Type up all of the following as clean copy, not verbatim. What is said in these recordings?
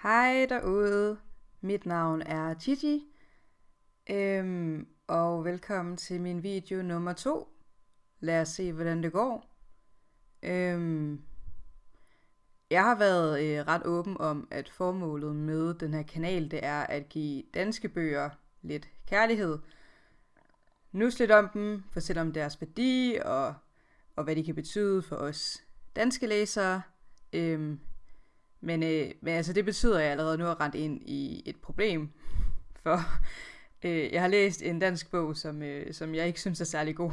Hej derude, mit navn er Gigi, og velkommen til min video nummer 2. Lad os se, hvordan det går. Jeg har været ret åben om, at formålet med den her kanal, det er at give danske bøger lidt kærlighed. Nus lidt om dem, fortælle om deres værdi og hvad de kan betyde for os danske læsere. Men altså det betyder, at jeg allerede nu har rendt ind i et problem, for jeg har læst en dansk bog, som jeg ikke synes er særlig god.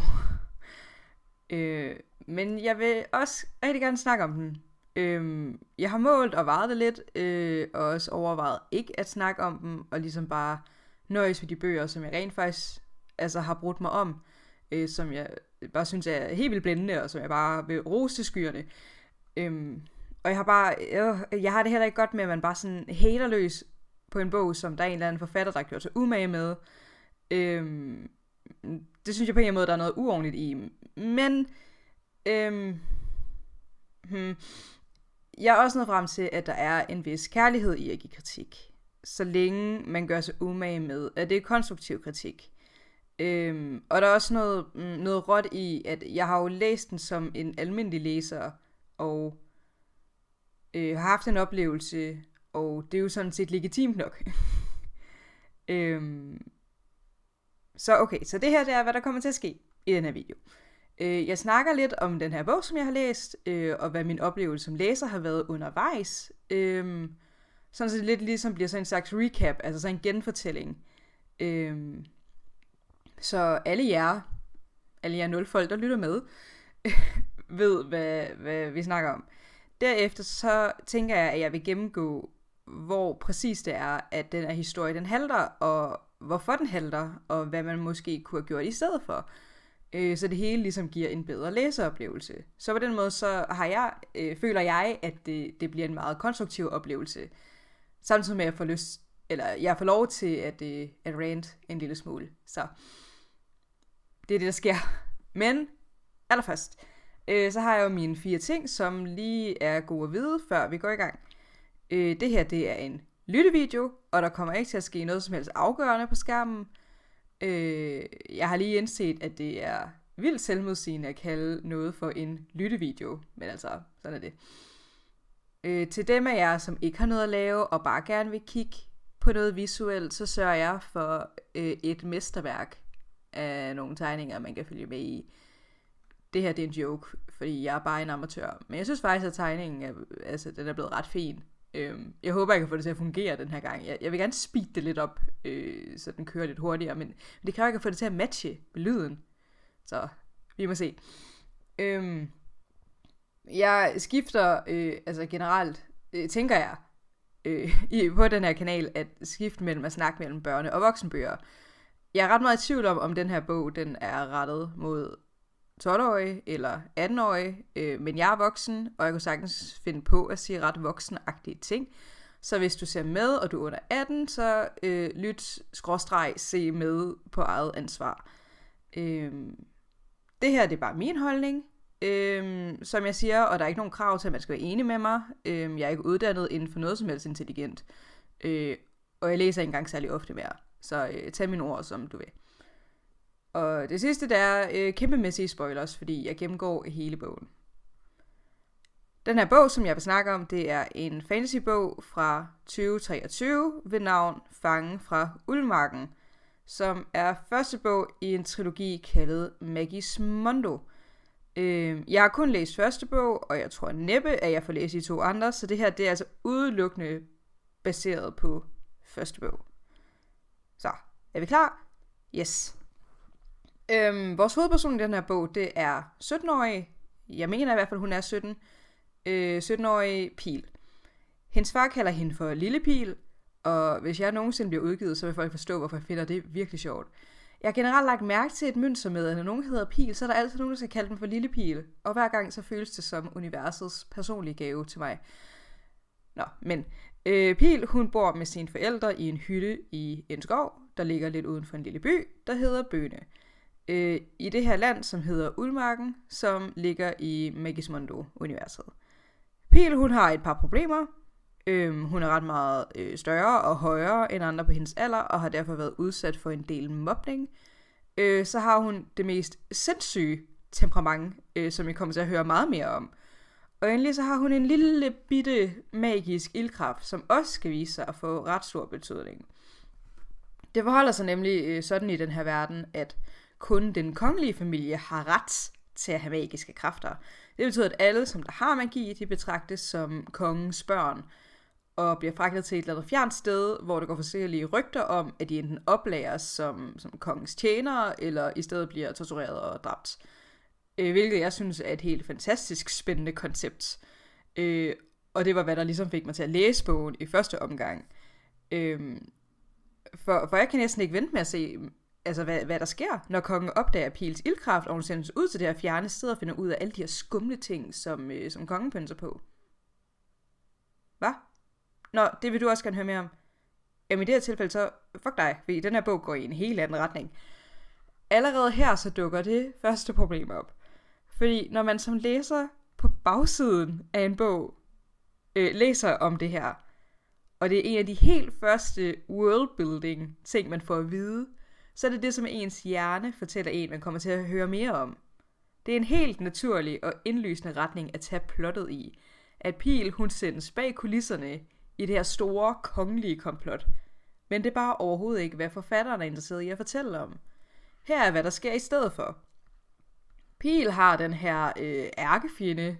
Men jeg vil også rigtig gerne snakke om den. Jeg har målt og vejet det lidt, og også overvejet ikke at snakke om dem, og ligesom bare nøjes med de bøger, som jeg rent faktisk har brudt mig om, som jeg bare synes er helt vildt blændende, og som jeg bare vil rose til skyerne. Og jeg har det heller ikke godt med, at man bare sådan haterløs på en bog, som der er en eller anden forfatter, der har gjort sig umage med. Det synes jeg på en måde, der er noget uordentligt i. Men jeg er også nået frem til, at der er en vis kærlighed i at give kritik. Så længe man gør sig umage med, at det er konstruktiv kritik. Og der er også noget råt i, at jeg har jo læst den som en almindelig læser, og har haft en oplevelse, og det er jo sådan set legitimt nok. Så det her, det er, hvad der kommer til at ske i den her video. Jeg snakker lidt om den her bog, som jeg har læst, og hvad min oplevelse som læser har været undervejs. Sådan så det lidt ligesom bliver sådan en slags recap, altså sådan en genfortælling. Så alle jer 0 folk, der lytter med, ved, hvad vi snakker om. Derefter så tænker jeg, at jeg vil gennemgå, hvor præcis det er, at den her historie, den halter, og hvorfor den halter, og hvad man måske kunne have gjort i stedet for. Så det hele ligesom giver en bedre læseoplevelse. Så på den måde, så føler jeg, at det bliver en meget konstruktiv oplevelse. Samtidig med, at jeg får lov til at rant en lille smule. Så det er det, der sker. Men allerførst, så har jeg jo mine 4 ting, som lige er gode at vide, før vi går i gang. Det her, det er en lyttevideo, og der kommer ikke til at ske noget som helst afgørende på skærmen. Jeg har lige indset, at det er vildt selvmodsigende at kalde noget for en lyttevideo, men altså, sådan er det. Til dem af jer, som ikke har noget at lave, og bare gerne vil kigge på noget visuelt, så sørger jeg for et mesterværk af nogle tegninger, man kan følge med i. Det her, det er en joke, fordi jeg er bare en amatør. Men jeg synes faktisk, at tegningen den er blevet ret fin. Jeg håber, jeg kan få det til at fungere den her gang. Jeg vil gerne speede det lidt op, så den kører lidt hurtigere. Men det kræver, at jeg kan få det til at matche med lyden. Så vi må se. Jeg skifter, generelt, tænker jeg, på den her kanal, at skifte mellem at snakke mellem børne- og voksenbøger. Jeg er ret meget i tvivl om den her bog, den er rettet mod 12-årige eller 18-årige, men jeg er voksen, og jeg kunne sagtens finde på at sige ret voksenagtige ting. Så hvis du ser med, og du er under 18, så se med på eget ansvar. Det her, det er bare min holdning, som jeg siger, og der er ikke nogen krav til, at man skal være enig med mig. Jeg er ikke uddannet inden for noget som helst intelligent, og jeg læser ikke engang særlig ofte mere, så tag mine ord, som du vil. Og det sidste, der er kæmpemæssige spoilers, fordi jeg gennemgår hele bogen. Den her bog, som jeg vil snakke om, det er en fantasybog fra 2023 ved navn Fangen fra Uldmarken, som er første bog i en trilogi kaldet Magismondo. Jeg har kun læst første bog, og jeg tror næppe, at jeg får læst de 2 andre, så det her, det er altså udelukkende baseret på første bog. Så, er vi klar? Yes. Vores hovedperson i den her bog, det er 17-årig, jeg mener i hvert fald, hun er 17, 17-årig Pil. Hendes far kalder hende for Lille Pil, og hvis jeg nogensinde bliver udgivet, så vil folk forstå, hvorfor jeg finder det virkelig sjovt. Jeg har generelt lagt mærke til et mønster med, at når nogen hedder Pil, så er der altid nogen, der skal kalde dem for Lille Pil, og hver gang så føles det som universets personlige gave til mig. Men Pil, hun bor med sine forældre i en hytte i en skov, der ligger lidt uden for en lille by, der hedder Bøne. I det her land, som hedder Uldmarken, som ligger i Magismondo-universet. Pil, hun har et par problemer. Hun er ret meget større og højere end andre på hendes alder, og har derfor været udsat for en del mobning. Så har hun det mest sindssyge temperament, som I kommer til at høre meget mere om. Og endelig så har hun en lille bitte magisk ildkraft, som også skal vise sig at få ret stor betydning. Det forholder sig nemlig sådan i den her verden, at kun den kongelige familie har ret til at have magiske kræfter. Det betyder, at alle, som der har magi, de betragtes som kongens børn, og bliver fragtet til et eller andet fjernt sted, hvor der går forskellige rygter om, at de enten oplæres som kongens tjenere, eller i stedet bliver tortureret og dræbt. Hvilket jeg synes er et helt fantastisk spændende koncept. Og det var, hvad der ligesom fik mig til at læse bogen i første omgang. For jeg kan næsten ikke vente med at se, altså hvad der sker, når kongen opdager Pils ildkraft, og hun sendes ud til det her fjerne sted og finder ud af alle de her skumle ting, som kongen pynser på. Hvad? Nå, det vil du også gerne høre mere om. Jamen i det her tilfælde så, fuck dig, fordi den her bog går i en helt anden retning. Allerede her så dukker det første problem op. Fordi når man som læser på bagsiden af en bog læser om det her, og det er en af de helt første worldbuilding ting, man får at vide, så er det som ens hjerne fortæller en, man kommer til at høre mere om. Det er en helt naturlig og indlysende retning at tage plottet i. At Pil, hun sendes bag kulisserne i det her store, kongelige komplot. Men det er bare overhovedet ikke, hvad forfatteren er interesseret i at fortælle om. Her er, hvad der sker i stedet for. Pil har den her ærkefjende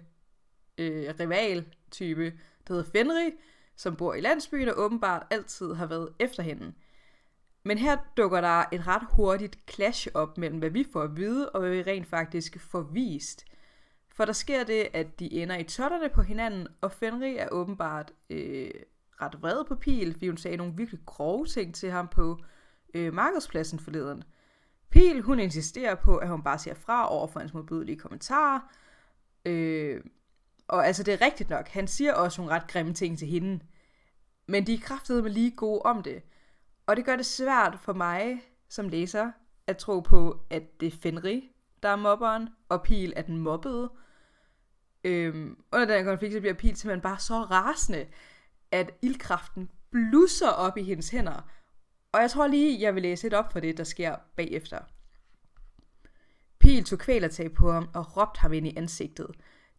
rival-type, der hedder Fenrir, som bor i landsbyen og åbenbart altid har været efter hende. Men her dukker der et ret hurtigt clash op mellem, hvad vi får at vide, og hvad vi rent faktisk får vist. For der sker det, at de ender i totterne på hinanden, og Fenrir er åbenbart ret vred på Pil, fordi hun sagde nogle virkelig grove ting til ham på markedspladsen forleden. Pil, hun insisterer på, at hun bare siger fra over for hans modbydelige kommentarer. Og altså, det er rigtigt nok. Han siger også nogle ret grimme ting til hende. Men de er kraftedeme lige gode om det. Og det gør det svært for mig som læser at tro på, at det er Fenrir, der er mobberen, og Pil er den mobbede. Under den her konflikt, så bliver Pil simpelthen bare så rasende, at ildkraften blusser op i hendes hænder. Og jeg tror lige, jeg vil læse lidt op for det, der sker bagefter. Pil tog kvælertag på ham og råbte ham ind i ansigtet.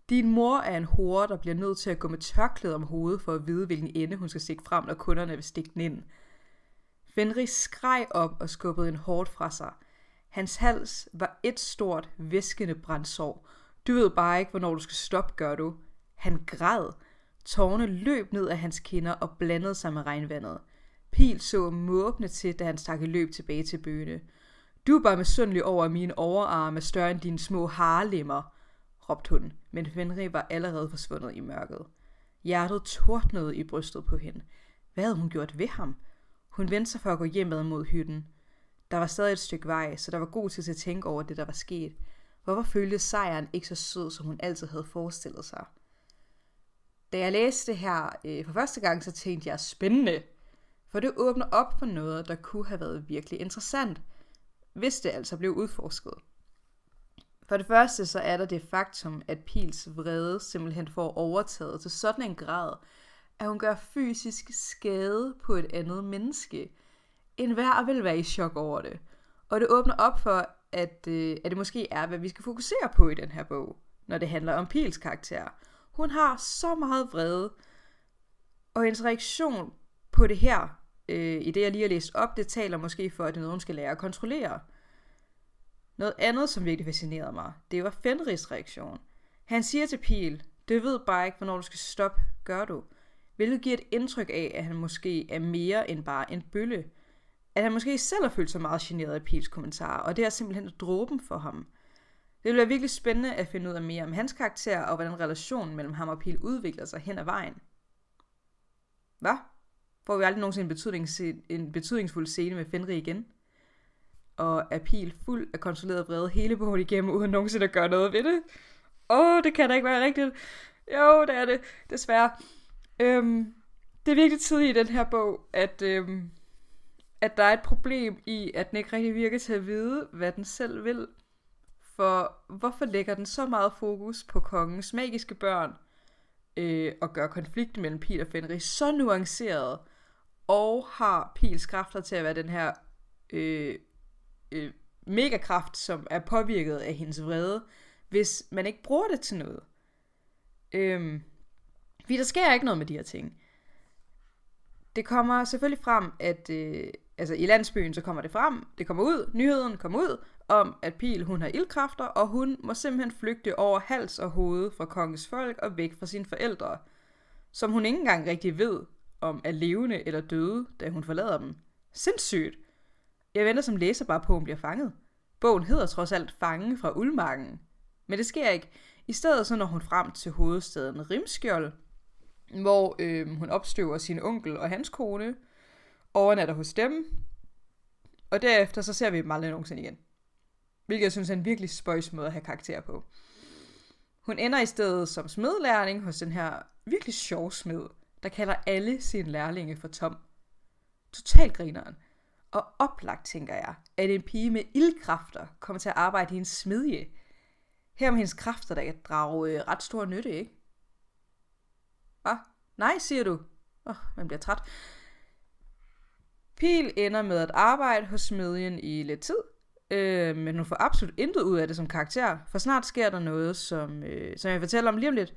Din mor er en hore, der bliver nødt til at gå med tørklæde om hovedet for at vide, hvilken ende hun skal stikke frem, når kunderne vil stikke den ind. Fenrir skreg op og skubbede en hårdt fra sig. Hans hals var et stort, væskende brændsår. Du ved bare ikke, hvornår du skal stoppe, gør du. Han græd. Tårerne løb ned af hans kinder og blandede sig med regnvandet. Pil så måbne til, da han stak i løb tilbage til bøgene. Du er bare misundelig over, at mine overarme er større end dine små harelemmer, råbte hun, men Fenrir var allerede forsvundet i mørket. Hjertet tordnede i brystet på hende. Hvad havde hun gjort ved ham? Hun vendte sig for at gå hjemad mod hytten. Der var stadig et stykke vej, så der var god tid til at tænke over det, der var sket. Hvorfor føltes sejren ikke så sød, som hun altid havde forestillet sig? Da jeg læste det her for første gang, så tænkte jeg spændende. For det åbner op for noget, der kunne have været virkelig interessant, hvis det altså blev udforsket. For det første så er der det faktum, at Pils vrede simpelthen får overtaget til sådan en grad, at hun gør fysisk skade på et andet menneske. Enhver vil være i chok over det. Og det åbner op for, at det måske er, hvad vi skal fokusere på i den her bog, når det handler om Pils karakter. Hun har så meget vrede, og hendes reaktion på det her, i det jeg lige har læst op, det taler måske for, at det er noget, hun skal lære at kontrollere. Noget andet, som virkelig fascinerede mig, det var Fenrirs reaktion. Han siger til Pil, du ved bare ikke, hvornår du skal stoppe, gør du. Hvilket giver et indtryk af, at han måske er mere end bare en bølle. At han måske selv har følt sig meget generet af Pils kommentarer, og det er simpelthen dråben for ham. Det vil være virkelig spændende at finde ud af mere om hans karakter, og hvordan relationen mellem ham og Pil udvikler sig hen ad vejen. Hvad? Får vi aldrig nogensinde en betydningsfuld scene med Fenrir igen? Og er Pil fuld af kontrolleret vrede hele bogen igennem, uden nogensinde at gøre noget ved det? Det kan da ikke være rigtigt. Jo, det er det, desværre. Det er virkelig tidligt i den her bog, at der er et problem i, at den ikke rigtig virker til at vide, hvad den selv vil. For hvorfor lægger den så meget fokus på kongens magiske børn, og gør konflikten mellem Pil og Fenris så nuanceret, og har Pils kræfter til at være den her megakraft, som er påvirket af hendes vrede, hvis man ikke bruger det til noget. Fordi der sker ikke noget med de her ting. Det kommer selvfølgelig frem, at i landsbyen så kommer det frem, det kommer ud, nyheden kommer ud, om at Pil hun har ildkræfter, og hun må simpelthen flygte over hals og hoved fra kongens folk og væk fra sine forældre, som hun ikke engang rigtig ved, om er levende eller døde, da hun forlader dem. Sindssygt! Jeg venter som læser bare på, at hun bliver fanget. Bogen hedder trods alt Fangen fra Uldmarken. Men det sker ikke. I stedet så når hun frem til hovedstaden Rimskjold, hvor hun opstøver sin onkel og hans kone, overnatter hos dem, og derefter så ser vi dem aldrig nogensinde igen. Hvilket jeg synes er en virkelig spøjs måde at have karakter på. Hun ender i stedet som smedlærling hos den her virkelig sjov smed, der kalder alle sine lærlinge for Tom. Totalt grineren. Og oplagt, tænker jeg, at en pige med ildkræfter kommer til at arbejde i en smedje. Her med hendes kræfter, der kan drage ret stor nytte, ikke? Hvad? Nej, siger du? Man bliver træt. Pil ender med at arbejde hos smedjen i lidt tid, men hun får absolut intet ud af det som karakter, for snart sker der noget, som jeg fortæller om lige om lidt.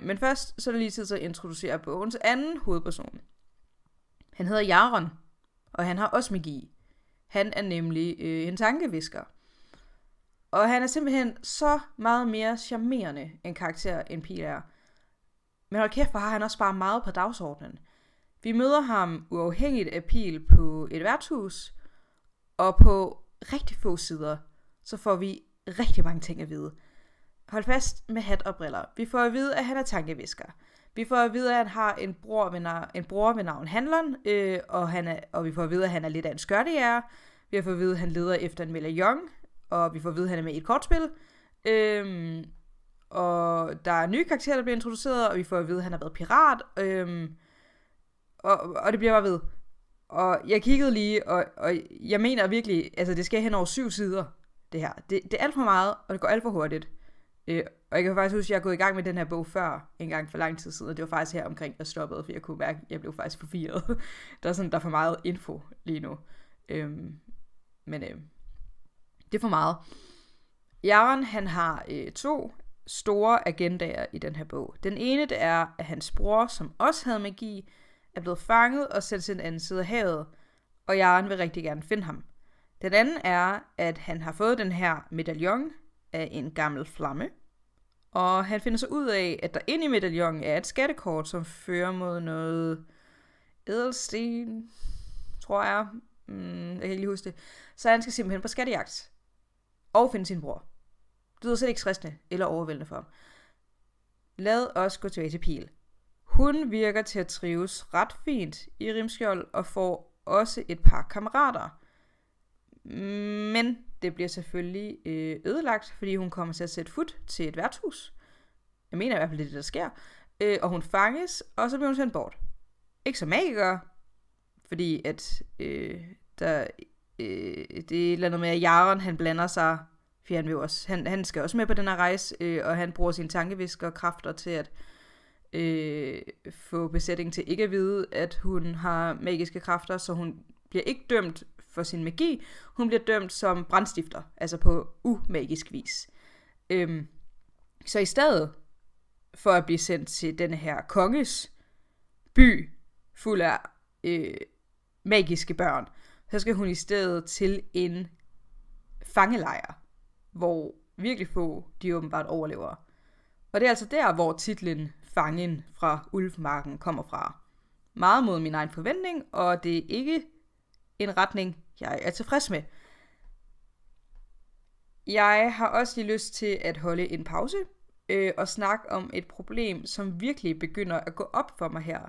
Men først så er det lige tid til at introducere bogens anden hovedperson. Han hedder Jaron, og han har også magi. Han er nemlig en tankevisker. Og han er simpelthen så meget mere charmerende en karakter, end Pil er. Men hold kæft, for har han også bare meget på dagsordenen. Vi møder ham uafhængigt af Pil på et værtshus, og på rigtig få sider, så får vi rigtig mange ting at vide. Hold fast med hat og briller. Vi får at vide, at han er tankevisker. Vi får at vide, at han har en bror ved navn Handleren, og vi får at vide, at han er lidt af en skørtejæger. Vi har fået at vide, at han leder efter en medaljon, og vi får at vide, at han er med i et kortspil. Og der er nye karakterer, der bliver introduceret, og vi får at vide, at han har været pirat. Og det bliver bare ved. Og jeg kiggede lige, og jeg mener virkelig, altså det skal hen over 7 sider, det her. Det er alt for meget, og det går alt for hurtigt. Og jeg kan faktisk huske, at jeg er gået i gang med den her bog før, en gang for lang tid siden, og det var faktisk her omkring, jeg stoppede, for jeg kunne mærke, at jeg blev faktisk forvirret. Der er for meget info lige nu. Men det er for meget. Jaron, han har 2 store agendaer i den her bog. Den ene, det er, at hans bror, som også havde magi, er blevet fanget og sendt til en anden side af havet, og Jaron vil rigtig gerne finde ham. Den anden er, at han har fået den her medaljon af en gammel flamme, og han finder så ud af, at der inde i medaljonen er et skattekort, som fører mod noget ædelsten, tror jeg. Jeg kan ikke lige huske det. Så han skal simpelthen på skattejagt og finde sin bror. Det lyder slet ikke stressende eller overvældende for ham. Lad os gå tilbage til Pil. Hun virker til at trives ret fint i Rimskjold og får også et par kammerater. Men det bliver selvfølgelig ødelagt, fordi hun kommer til at sætte fod til et værtshus. Jeg mener i hvert fald, det er det, der sker. Og hun fanges, og så bliver hun sendt bort. Ikke som magiker, fordi at det er et eller andet med, at Jaron, han blander sig, for han skal også med på den her rejse, og han bruger sine tankevisker og kræfter til at få besætningen til ikke at vide, at hun har magiske kræfter, så hun bliver ikke dømt for sin magi, hun bliver dømt som brandstifter, altså på umagisk vis. Så i stedet for at blive sendt til denne her konges by, fuld af magiske børn, så skal hun i stedet til en fangelejr, hvor virkelig få de åbenbart overlever. Og det er altså der, hvor titlen Fangen fra Uldmarken kommer fra. Meget mod min egen forventning, og det er ikke en retning, jeg er tilfreds med. Jeg har også lige lyst til at holde en pause og snakke om et problem, som virkelig begynder at gå op for mig her,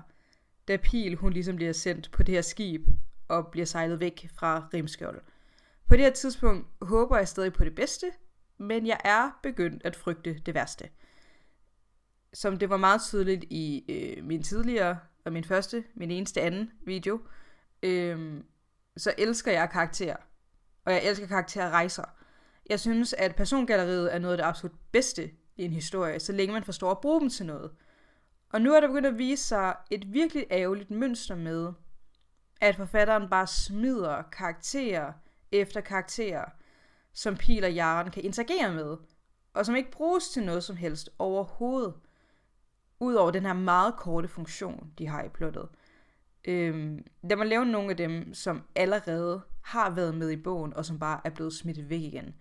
da Pil hun ligesom bliver sendt på det her skib og bliver sejlet væk fra Rimskjold. På det her tidspunkt håber jeg stadig på det bedste, men jeg er begyndt at frygte det værste. Som det var meget tydeligt i min tidligere og min eneste anden video, så elsker jeg karakterer. Og jeg elsker karakterrejser. Jeg synes, at persongalleriet er noget af det absolut bedste i en historie, så længe man forstår at bruge dem til noget. Og nu er der begyndt at vise sig et virkelig ærgerligt mønster med, at forfatteren bare smider karakterer efter karakterer, som Pihl og Jaren kan interagere med, og som ikke bruges til noget som helst overhovedet, udover den her meget korte funktion, de har i plottet. Lad mig lave nogle af dem, som allerede har været med i bogen, og som bare er blevet smidt væk igen.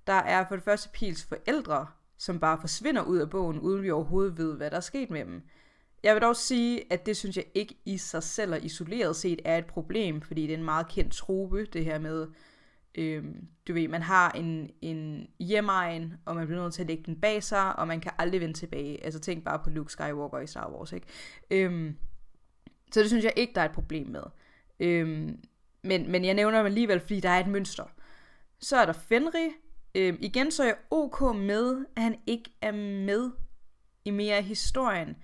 Der er for det første Pihls forældre, som bare forsvinder ud af bogen, uden vi overhovedet ved, hvad der er sket med dem. Jeg vil dog sige, at det synes jeg ikke i sig selv og isoleret set er et problem, fordi det er en meget kendt trope, det her med, du ved, man har en hjemegn, og man bliver nødt til at lægge den bag sig, og man kan aldrig vende tilbage. Altså tænk bare på Luke Skywalker i Star Wars, ikke? Så det synes jeg ikke, der er et problem med. Men jeg nævner dem alligevel, fordi der er et mønster. Så er der Fenrir. Igen så er jeg ok med, at han ikke er med i mere af historien,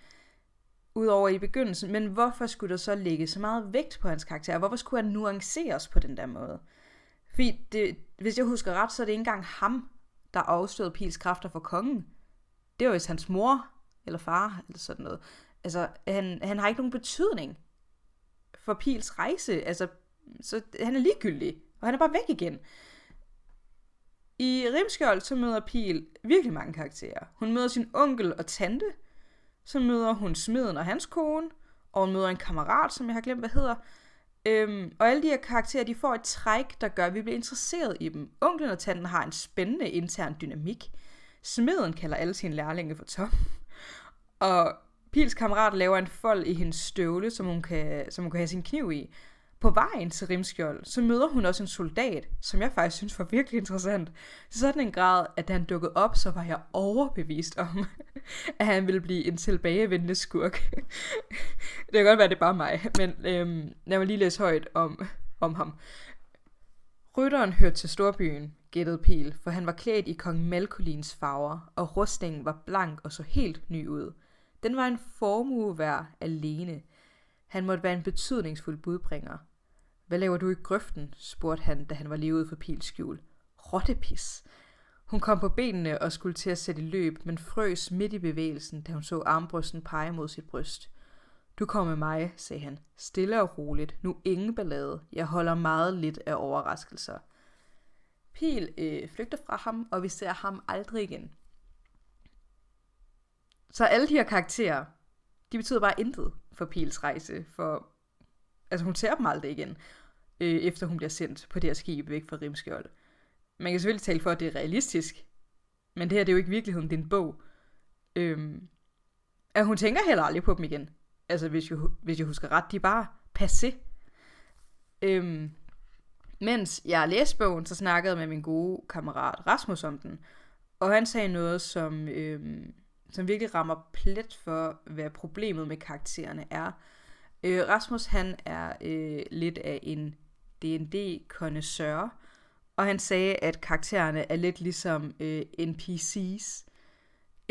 udover i begyndelsen. Men hvorfor skulle der så lægge så meget vægt på hans karakter? Hvorfor skulle han nuanceres på den der måde? Fordi hvis jeg husker ret, så er det ikke engang ham, der afstødede Pihls kræfter for kongen. Det var vist hans mor, eller far, eller sådan noget. Altså, han har ikke nogen betydning for Pihls rejse. Altså, så han er ligegyldig, og han er bare væk igen. I Rimskjold, så møder Pihl virkelig mange karakterer. Hun møder sin onkel og tante, så møder hun smeden og hans kone, og hun møder en kammerat, som jeg har glemt, hvad hedder. Og alle de her karakterer, de får et træk, der gør, at vi bliver interesseret i dem. Onklen og tanten har en spændende intern dynamik. Smeden kalder alle sine lærlinge for Tom. Og Pihls kammerat laver en fold i hendes støvle, som hun kan have sin kniv i. På vejen til Rimskjold, så møder hun også en soldat, som jeg faktisk synes var virkelig interessant. Til sådan en grad, at da han dukkede op, så var jeg overbevist om, at han ville blive en tilbagevendende skurk. Det kan godt være, det er bare mig, men lad mig lige læse højt om ham. Rytteren hørte til storbyen, gættede Pihl, for han var klædt i kong Malkolins farver, og rustningen var blank og så helt ny ud. Den var en formue værd alene. Han måtte være en betydningsfuld budbringer. Hvad laver du i grøften? Spurgte han, da han var lige ude for Pihls skjul. Rottepis. Hun kom på benene og skulle til at sætte i løb, men frøs midt i bevægelsen, da hun så armbrysten pege mod sit bryst. Du kommer med mig, sagde han. Stille og roligt. Nu ingen ballade. Jeg holder meget lidt af overraskelser. Pihl flygter fra ham, og vi ser ham aldrig igen. Så alle de her karakterer, de betyder bare intet for Pihls rejse, for altså hun ser dem aldrig igen, efter hun bliver sendt på det her skib væk fra Rimskjold. Man kan selvfølgelig tale for, at det er realistisk, men det her det er jo ikke virkeligheden, det er en bog. At hun tænker heller aldrig på dem igen. Altså hvis jeg husker ret, de er bare passé. Mens jeg læste bogen, så snakkede jeg med min gode kammerat Rasmus om den, og han sagde noget, som virkelig rammer plet for, hvad problemet med karaktererne er. Rasmus, han er lidt af en D&D-connoisseur, og han sagde, at karaktererne er lidt ligesom NPC's.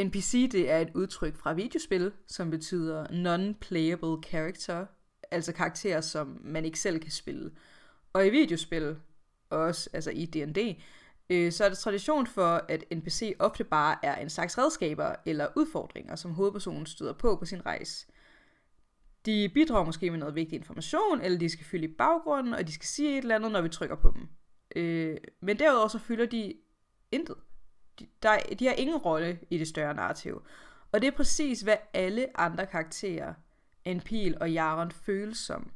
NPC, det er et udtryk fra videospil, som betyder non-playable character, altså karakterer, som man ikke selv kan spille. Og i videospil, også altså i D&D, så er der tradition for, at NPC ofte bare er en slags redskaber eller udfordringer, som hovedpersonen støder på sin rejse. De bidrager måske med noget vigtig information, eller de skal fylde i baggrunden, og de skal sige et eller andet, når vi trykker på dem. Men derudover så fylder de intet. De har ingen rolle i det større narrativ. Og det er præcis, hvad alle andre karakterer end Pihl og Jaren føles som.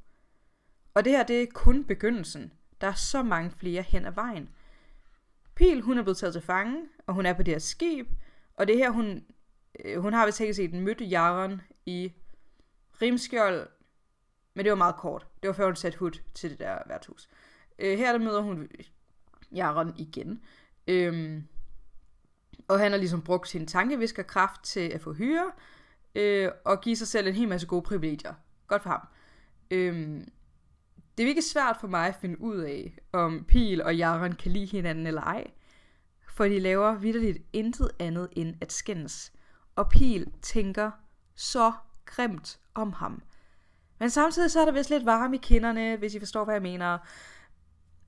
Og det her, det er kun begyndelsen. Der er så mange flere hen ad vejen. Pihl, hun er blevet taget til fange, og hun er på det her skib, og det er her, hun har vist ikke set den mødte Jaren i Rimskjold, men det var meget kort. Det var før hun satte hud til det der værtshus. Her der møder hun Jaren igen, og han har ligesom brugt sin tankeviskerkraft til at få hyre, og give sig selv en hel masse gode privilegier. Godt for ham. Det er virkelig svært for mig at finde ud af, om Pihl og Jaren kan lide hinanden eller ej. For de laver vitterligt intet andet end at skændes. Og Pihl tænker så grimt om ham. Men samtidig så er der vist lidt varme i kinderne, hvis I forstår, hvad jeg mener.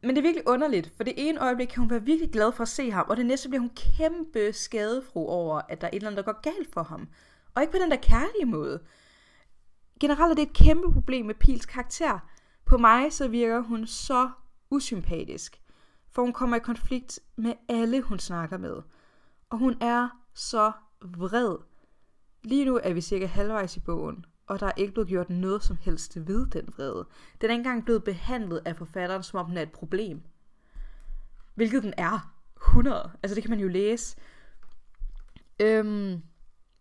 Men det er virkelig underligt, for det ene øjeblik kan hun være virkelig glad for at se ham, og det næste bliver hun kæmpe skadefro over, at der er et eller andet, der går galt for ham. Og ikke på den der kærlige måde. Generelt er det et kæmpe problem med Pils karakter. På mig så virker hun så usympatisk, for hun kommer i konflikt med alle, hun snakker med. Og hun er så vred. Lige nu er vi cirka halvvejs i bogen, og der er ikke blevet gjort noget som helst ved den vrede. Den er ikke engang blevet behandlet af forfatteren, som om den er et problem. Hvilket den er. 100. Altså det kan man jo læse.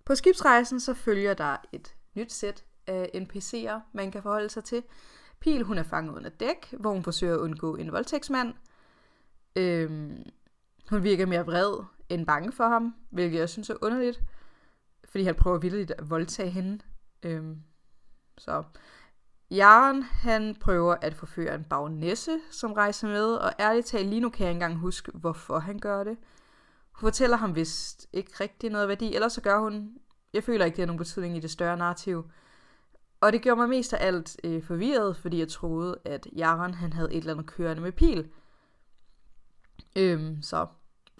På skibsrejsen så følger der et nyt sæt af NPC'er, man kan forholde sig til. Pil, hun er fanget under dæk, hvor hun forsøger at undgå en voldtægtsmand. Hun virker mere vred end bange for ham, hvilket jeg synes er underligt, fordi han prøver vildt at voldtage hende. Så Jaren, han prøver at forføre en bagnæsse, som rejser med, og ærligt talt, lige nu kan jeg ikke engang huske, hvorfor han gør det. Hun fortæller ham vist ikke rigtig noget værdi, ellers så gør hun, jeg føler ikke, det har nogen betydning i det større narrativ. Og det gjorde mig mest af alt forvirret, fordi jeg troede, at Jaren, han havde et eller andet kørende med Pil. Så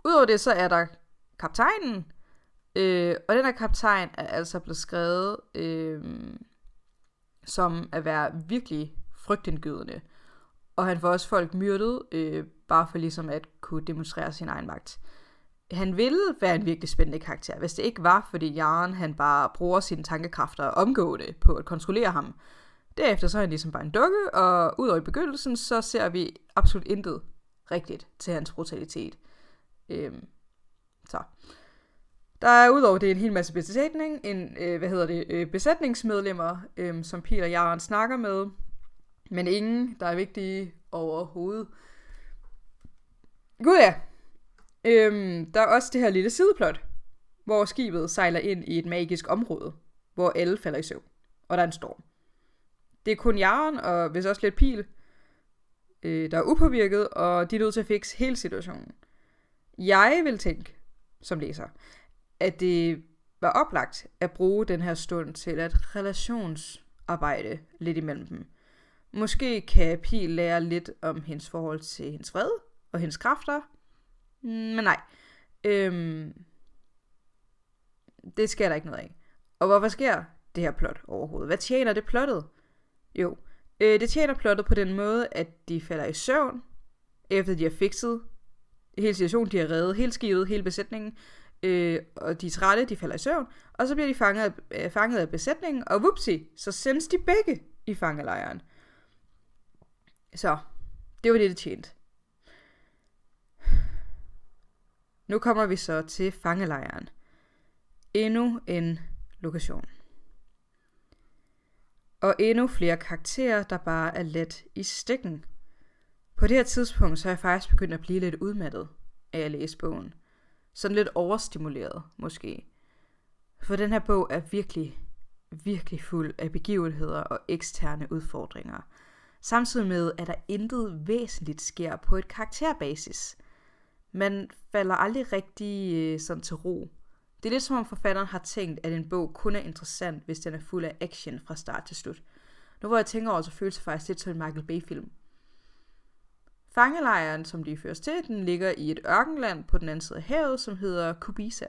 udover det, så er der kaptajnen, og den her kaptajn er altså blevet skrevet som at være virkelig frygtindgydende. Og han får også folk myrdet, bare for ligesom at kunne demonstrere sin egen magt. Han ville være en virkelig spændende karakter, hvis det ikke var, fordi Jaren han bare bruger sine tankekræfter omgående på at kontrollere ham. Derefter så er han ligesom bare en dukke, og udover i begyndelsen, så ser vi absolut intet rigtigt til hans brutalitet. Så. Der er udover det en hel masse besætningsmedlemmer, som Pil og Jaren snakker med, men ingen, der er vigtige overhovedet. Gud ja! Der er også det her lille sideplot, hvor skibet sejler ind i et magisk område, hvor alle falder i søvn, og der er en storm. Det er kun Jaren, og hvis også lidt Pil, der er upåvirket, og de er nødt til at fikse hele situationen. Jeg vil tænke, som læser, at det var oplagt at bruge den her stund til et relationsarbejde lidt imellem dem. Måske kan Pil lære lidt om hendes forhold til hendes vrede og hendes kræfter, men nej. Det sker der ikke noget af. Og hvorfor sker det her plot overhovedet? Hvad tjener det plottet? Jo, det tjener plottet på den måde, at de falder i søvn, efter de har fikset hele situationen, de har reddet hele skibet, hele besætningen, og de er trætte, de falder i søvn, og så bliver de fanget af besætningen, og whoopsie, så sendes de begge i fangelejren. Så, det var det tjente. Nu kommer vi så til fangelejren. Endnu en lokation. Og endnu flere karakterer, der bare er let i stikken. På det her tidspunkt, så er jeg faktisk begyndt at blive lidt udmattet af at læse bogen. Sådan lidt overstimuleret, måske. For den her bog er virkelig, virkelig fuld af begivenheder og eksterne udfordringer. Samtidig med, at der intet væsentligt sker på et karakterbasis. Man falder aldrig rigtig sådan til ro. Det er lidt som om forfatteren har tænkt, at en bog kun er interessant, hvis den er fuld af action fra start til slut. Nu hvor jeg tænker over, så føles det faktisk lidt som en Michael Bay-film. Fangelejren, som de føres til, den ligger i et ørkenland på den anden side af havet, som hedder Kubisa.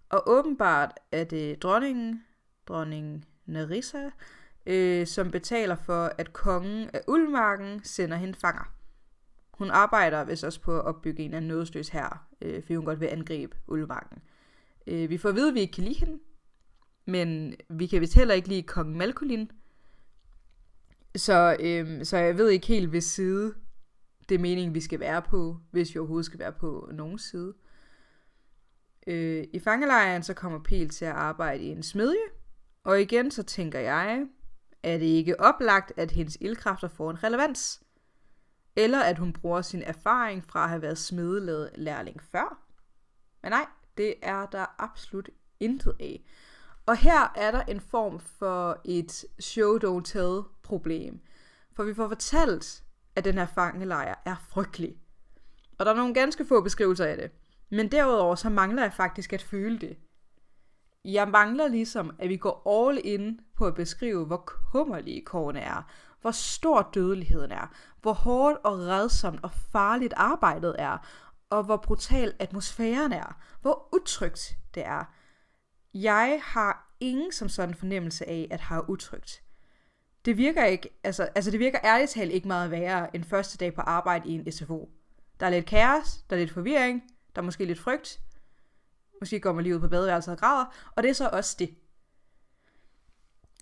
Og åbenbart er det dronning Nerissa, som betaler for, at kongen af Uldmarken sender hende fanger. Hun arbejder vist også på at opbygge en af nådesløs hær, fordi hun godt vil angribe Uldmarken. Vi får at vide, at vi ikke kan lide hende, men vi kan vist heller ikke lide kongen Malkolin. Så jeg ved ikke helt, hvis side det er meningen, vi skal være på, hvis vi overhovedet skal være på nogen side. I fangelejren så kommer Pil til at arbejde i en smedje, og igen så tænker jeg, er det ikke oplagt, at hendes ildkræfter får en relevans? Eller at hun bruger sin erfaring fra at have været smedelærling før? Men nej, det er der absolut intet af. Og her er der en form for et show don't tell problem. For vi får fortalt, at den her fangelejr er frygtelig. Og der er nogle ganske få beskrivelser af det. Men derudover så mangler jeg faktisk at føle det. Jeg mangler ligesom, at vi går all in på at beskrive, hvor kummerlige kårene er, hvor stor dødeligheden er, hvor hårdt og redsomt og farligt arbejdet er, og hvor brutal atmosfæren er, hvor utrygt det er. Jeg har ingen som sådan fornemmelse af at have utrygt. Det virker ikke, altså det virker ærligt talt ikke meget værre end første dag på arbejde i en SFO. Der er lidt kaos, der er lidt forvirring, der er måske lidt frygt. Måske går man lige ud på badeværelset og græder, og det er så også det.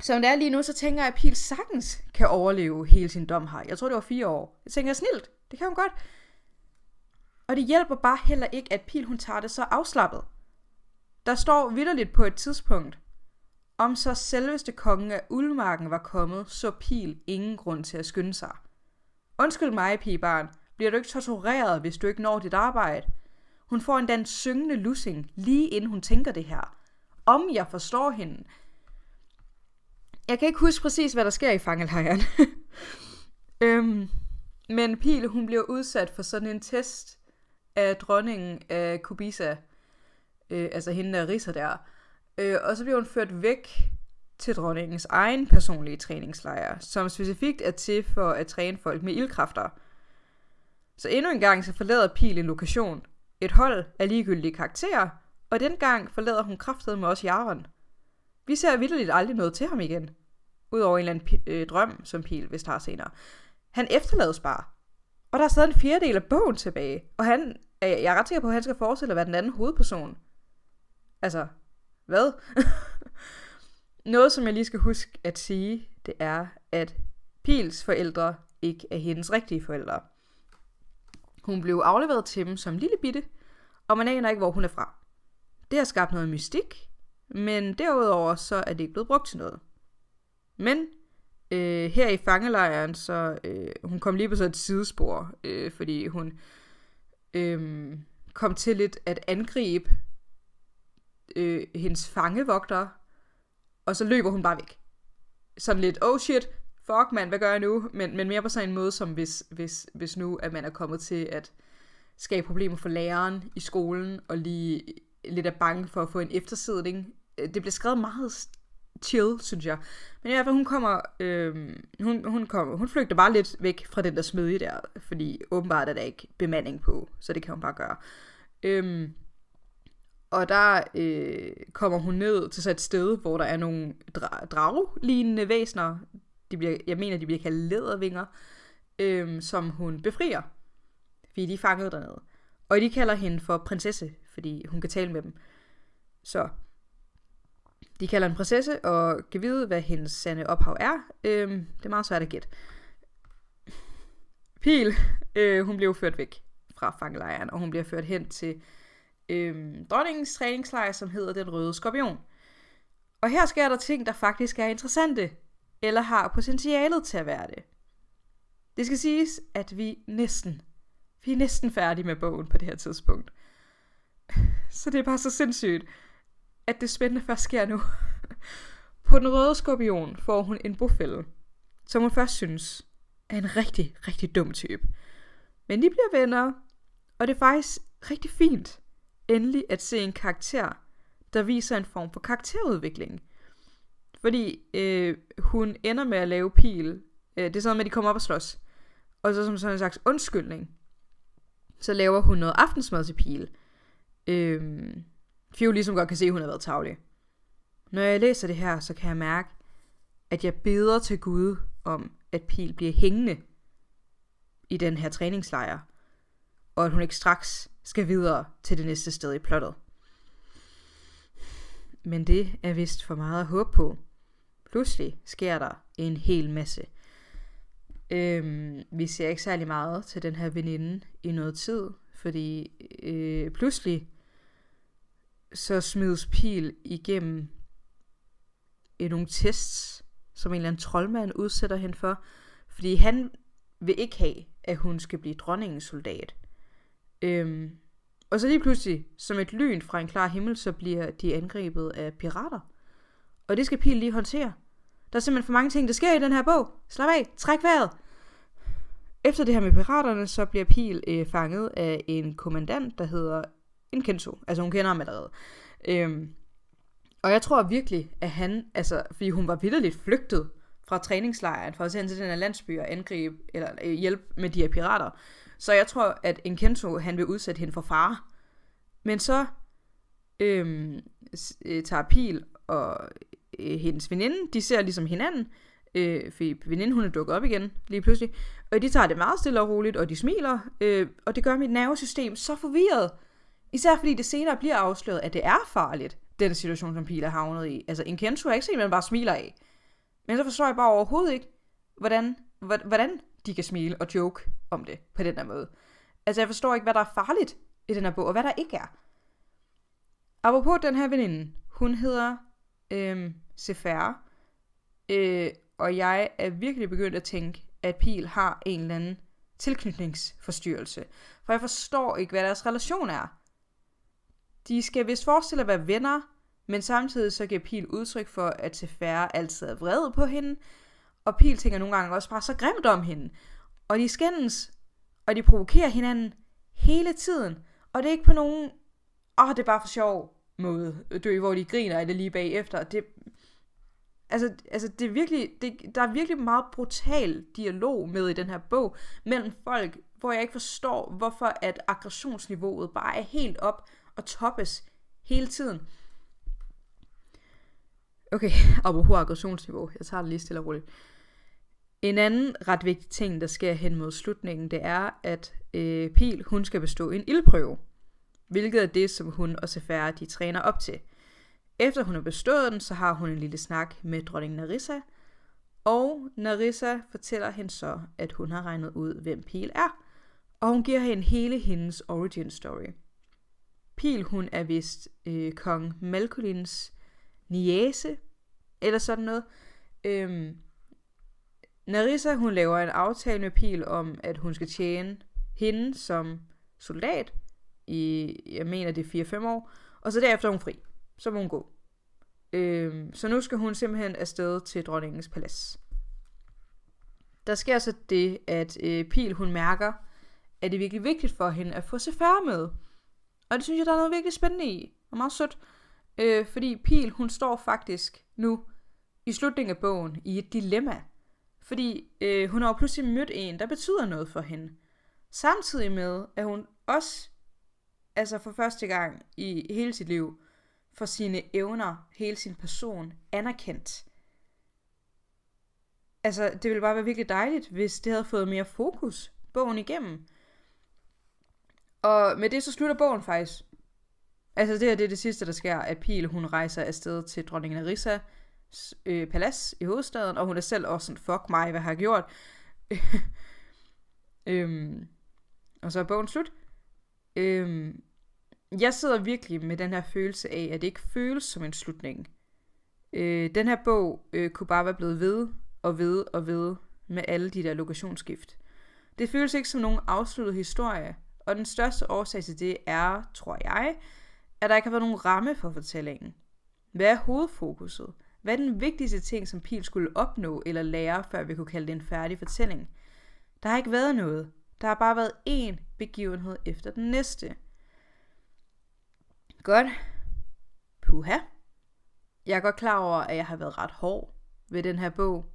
Som det er lige nu, så tænker jeg, at Pihl sagtens kan overleve hele sin dom her. Jeg tror, det var 4 år. Jeg tænker, snilt, det kan hun godt. Og det hjælper bare heller ikke, at Pihl hun tager det så afslappet. Der står vitterligt på et tidspunkt, om så selveste kongen af Uldmarken var kommet, så Pihl ingen grund til at skynde sig. Undskyld mig, pigebarn, bliver du ikke tortureret, hvis du ikke når dit arbejde? Hun får endda en syngende lussing, lige inden hun tænker det her. Om jeg forstår hende. Jeg kan ikke huske præcis, hvad der sker i fangelejren. Men Pihl, hun bliver udsat for sådan en test af dronningen af Kubisa. Altså hende der Risser der. Og så bliver hun ført væk til dronningens egen personlige træningslejr, som specifikt er til for at træne folk med ildkræfter. Så endnu en gang så forlader Pihl en lokation. Et hold af ligegyldige karakterer, og den gang forlader hun kraftedet med os Jaron. Vi ser vitterligt aldrig noget til ham igen. Udover en eller anden drøm, som Pihl vist har senere. Han efterlades bare. Og der er stadig en 1/4 af bogen tilbage. Og jeg er ret sikker på, at han skal forestille at være den anden hovedperson. Altså, hvad? Noget, som jeg lige skal huske at sige, det er, at Pihls forældre ikke er hendes rigtige forældre. Hun blev afleveret til dem som lille bitte, og man aner ikke, hvor hun er fra. Det har skabt noget mystik, men derudover så er det ikke blevet brugt til noget. Men her i fangelejren, så hun kom lige på så et sidespor, fordi hun kom til lidt at angribe hendes fangevogter, og så løber hun bare væk. Sådan lidt, oh shit, fuck man, hvad gør jeg nu? Men mere på sådan en måde, som hvis nu, at man er kommet til at skabe problemer for læreren i skolen, og lige lidt er bange for at få en eftersidning. Det bliver skrevet meget chill, synes jeg. Men i hvert fald, hun flygter bare lidt væk fra den der smedje der, fordi åbenbart er der ikke bemanding på, så det kan hun bare gøre. Og der kommer hun ned til så et sted, hvor der er nogle draglignende væsener. Jeg mener, de bliver kaldt lædervinger, som hun befrier, fordi de er fanget dernede. Og de kalder hende for prinsesse, fordi hun kan tale med dem. Så de kalder hende prinsesse, og kan vide, hvad hendes sande ophav er. Det er meget svært at gætte. Pihl, hun blev ført væk fra fangelejren, og hun bliver ført hen til dronningens træningslejr, som hedder Den Røde Skorpion. Og her sker der ting, der faktisk er interessante, eller har potentialet til at være det. Det skal siges, at vi er næsten færdige med bogen på det her tidspunkt. Så det er bare så sindssygt, at det spændende først sker nu. På Den Røde Skorpion får hun en bofælle, som hun først synes er en rigtig, rigtig dum type. Men de bliver venner, og det er faktisk rigtig fint endelig at se en karakter, der viser en form for karakterudvikling. Fordi hun ender med at lave Pihl. Det er sådan med, at de kommer op og slås. Og så som sådan en slags undskyldning, så laver hun noget aftensmad til Pihl. For hun ligesom godt kan se, at hun har været tarvelig. Når jeg læser det her, så kan jeg mærke, at jeg beder til Gud om, at Pihl bliver hængende i den her træningslejr, og at hun ikke straks skal videre til det næste sted i plottet. Men det er vist for meget at håbe på. Pludselig sker der en hel masse. Vi ser ikke særlig meget til den her veninde i noget tid, fordi pludselig så smides Pihl igennem nogle tests, som en eller anden troldmand udsætter hende for, fordi han vil ikke have, at hun skal blive dronningens soldat. Og så lige pludselig, som et lyn fra en klar himmel, så bliver de angrebet af pirater. Og det skal Pihl lige håndtere. Der er simpelthen for mange ting, der sker i den her bog. Slap af, træk vejret. Efter det her med piraterne, så bliver Pihl fanget af en kommandant, der hedder en Kenzo. Altså hun kender ham allerede. Og jeg tror virkelig, at han, altså, fordi hun var vitterligt flygtet fra træningslejren, for at se hen til den her landsby og angribe, eller hjælpe med de her pirater. Så jeg tror, at en Kenzo, han vil udsætte hende for fare. Men så tager Pihl og hendes veninde, de ser ligesom hinanden, for veninden, hun er dukket op igen lige pludselig, og de tager det meget stille og roligt, og de smiler, og det gør mit nervesystem så forvirret. Især fordi det senere bliver afsløret, at det er farligt, den situation, som Pil er havnet i. Altså, en Kenzo er ikke sådan, man bare smiler af. Men så forstår jeg bare overhovedet ikke, hvordan de kan smile og joke om det på den der måde. Altså, jeg forstår ikke, hvad der er farligt i den her bog, og hvad der ikke er. Apropos den her veninde, hun hedder Sefer, og jeg er virkelig begyndt at tænke, at Pil har en eller anden tilknytningsforstyrrelse. For jeg forstår ikke, hvad deres relation er. De skal vist forestille at være venner, men samtidig så giver Pil udtryk for, at Sefer altid er vred på hende, og Pil tænker nogle gange også bare så grimt om hende. Og de skændes, og de provokerer hinanden hele tiden. Og det er ikke på nogen, det er bare for sjov måde, hvor de griner af det lige bagefter. Det er virkelig, der er virkelig meget brutal dialog med i den her bog, mellem folk, hvor jeg ikke forstår, hvorfor at aggressionsniveauet bare er helt op og toppes hele tiden. Okay, apropos aggressionsniveau, jeg tager det lige stille og roligt. En anden ret vigtig ting, der sker hen mod slutningen, det er, at Pil, hun skal bestå en ildprøve, hvilket er det, som hun og Sefer, de træner op til. Efter hun har bestået den, så har hun en lille snak med dronning Nerissa, og Nerissa fortæller hende så, at hun har regnet ud, hvem Pil er, og hun giver hende hele hendes origin story. Pil, hun er vist kong Malcolins niece, eller sådan noget. Nerissa, hun laver en aftale med Pil om, at hun skal tjene hende som soldat i, jeg mener det er 4-5 år, og så derefter er hun fri. Så må hun gå. Så nu skal hun simpelthen afsted til dronningens palads. Der sker så det, at Pil, hun mærker, at det er virkelig vigtigt for hende at få Sefer med. Og det synes jeg, der er noget virkelig spændende i. Og meget sødt. Fordi Pil, hun står faktisk nu i slutningen af bogen i et dilemma. Fordi hun har jo pludselig mødt en, der betyder noget for hende. Samtidig med, at hun også, altså for første gang i hele sit liv, for sine evner, hele sin person, anerkendt. Altså, det ville bare være virkelig dejligt, hvis det havde fået mere fokus bogen igennem. Og med det så slutter bogen faktisk. Altså, det er det sidste, der sker, at Pil, hun rejser afsted til dronning Nerissa palads i hovedstaden, og hun er selv også sådan, fuck mig, hvad har jeg gjort? Og så er bogen slut. Jeg sidder virkelig med den her følelse af, at det ikke føles som en slutning. Den her bog kunne bare være blevet ved og ved og ved med alle de der lokationsskift. Det føles ikke som nogen afsluttet historie, og den største årsag til det er, tror jeg, at der ikke har været nogen ramme for fortællingen. Hvad er hovedfokuset? Hvad er den vigtigste ting, som Pil skulle opnå eller lære, før vi kunne kalde det en færdig fortælling? Der har ikke været noget. Der har bare været én begivenhed efter den næste. Godt. Puha. Jeg er godt klar over, at jeg har været ret hård ved den her bog.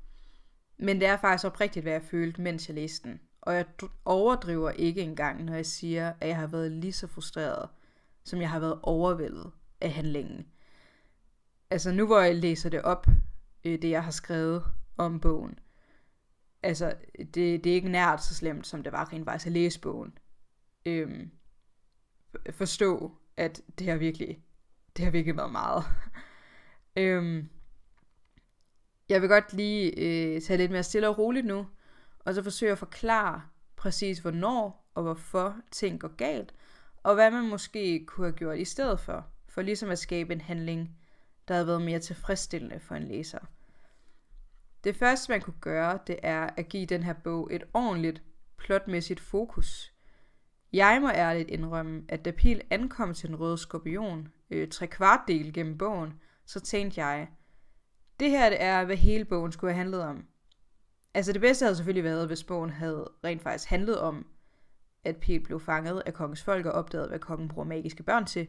Men det er faktisk oprigtigt, hvad jeg følte, mens jeg læste den. Og jeg overdriver ikke engang, når jeg siger, at jeg har været lige så frustreret, som jeg har været overvældet af handlingen. Altså nu hvor jeg læser det op, det jeg har skrevet om bogen. Altså det er ikke nært så slemt, som det var rent faktisk at læse bogen. Forstå, at det har virkelig været meget. Jeg vil godt lige tage lidt mere stille og roligt nu, og så forsøge at forklare præcis hvornår og hvorfor ting går galt, og hvad man måske kunne have gjort i stedet for ligesom at skabe en handling, der havde været mere tilfredsstillende for en læser. Det første man kunne gøre, det er at give den her bog et ordentligt plotmæssigt fokus. Jeg må ærligt indrømme, at da Pil ankom til den røde skorpion, 3/4 del gennem bogen, så tænkte jeg, det her det er, hvad hele bogen skulle have handlet om. Altså det bedste havde selvfølgelig været, hvis bogen havde rent faktisk handlet om, at Pil blev fanget af kongens folk og opdagede, hvad kongen bruger magiske børn til,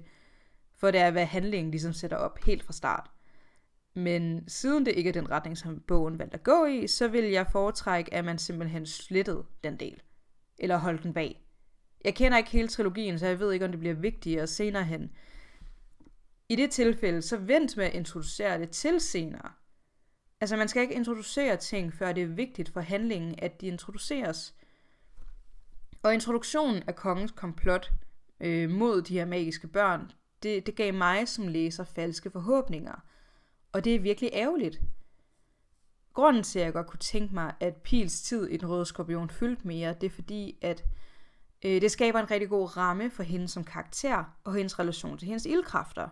for det er, hvad handlingen ligesom sætter op helt fra start. Men siden det ikke er den retning, som bogen valgte at gå i, så vil jeg foretrække, at man simpelthen slettede den del, eller holdt den bag. Jeg kender ikke hele trilogien, så jeg ved ikke, om det bliver vigtigere senere hen. i det tilfælde, så vent med at introducere det til senere. Altså man skal ikke introducere ting, før det er vigtigt for handlingen, at de introduceres. Og introduktionen af kongens komplot mod de her magiske børn, det gav mig som læser falske forhåbninger. Og det er virkelig ærgerligt. Grunden til, at jeg godt kunne tænke mig, at Pils tid i Den Røde Skorpion fyldte mere, det er fordi, at det skaber en rigtig god ramme for hende som karakter og hendes relation til hendes ildkræfter.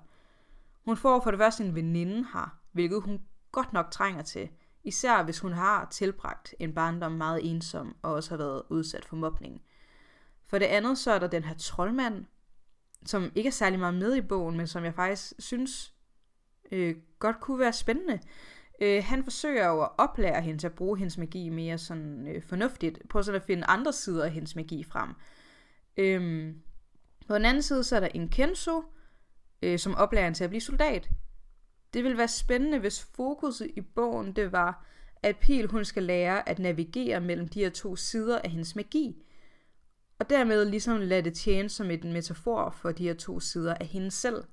Hun får for det første en veninde her, hvilket hun godt nok trænger til. Især hvis hun har tilbragt en barndom meget ensom og også har været udsat for mobning. For det andet så er der den her troldmand, som ikke er særlig meget med i bogen, men som jeg faktisk synes godt kunne være spændende. Han forsøger jo at oplære hende til at bruge hendes magi mere sådan fornuftigt. Prøv sådan at finde andre sider af hendes magi frem. På den anden side så er der en Kenzo, som oplærer hende til at blive soldat. Det vil være spændende, hvis fokuset i bogen det var, at Pil hun skal lære at navigere mellem de her to sider af hendes magi. Og dermed ligesom lade det tjene som en metafor for de her to sider af hende selv.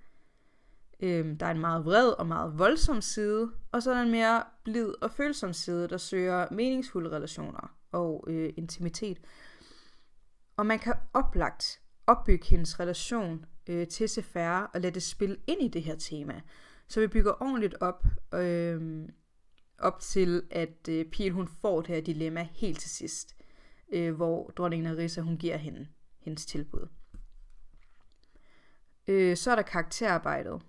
Der er en meget vred og meget voldsom side, og så er der en mere blid og følsom side, der søger meningsfulde relationer og intimitet. Og man kan oplagt opbygge hendes relation til Sefer og lade det spille ind i det her tema. Så vi bygger ordentligt op til, at Pil hun får det her dilemma helt til sidst, hvor dronningen Nerissa hun giver hende hendes tilbud. Så er der karakterarbejdet.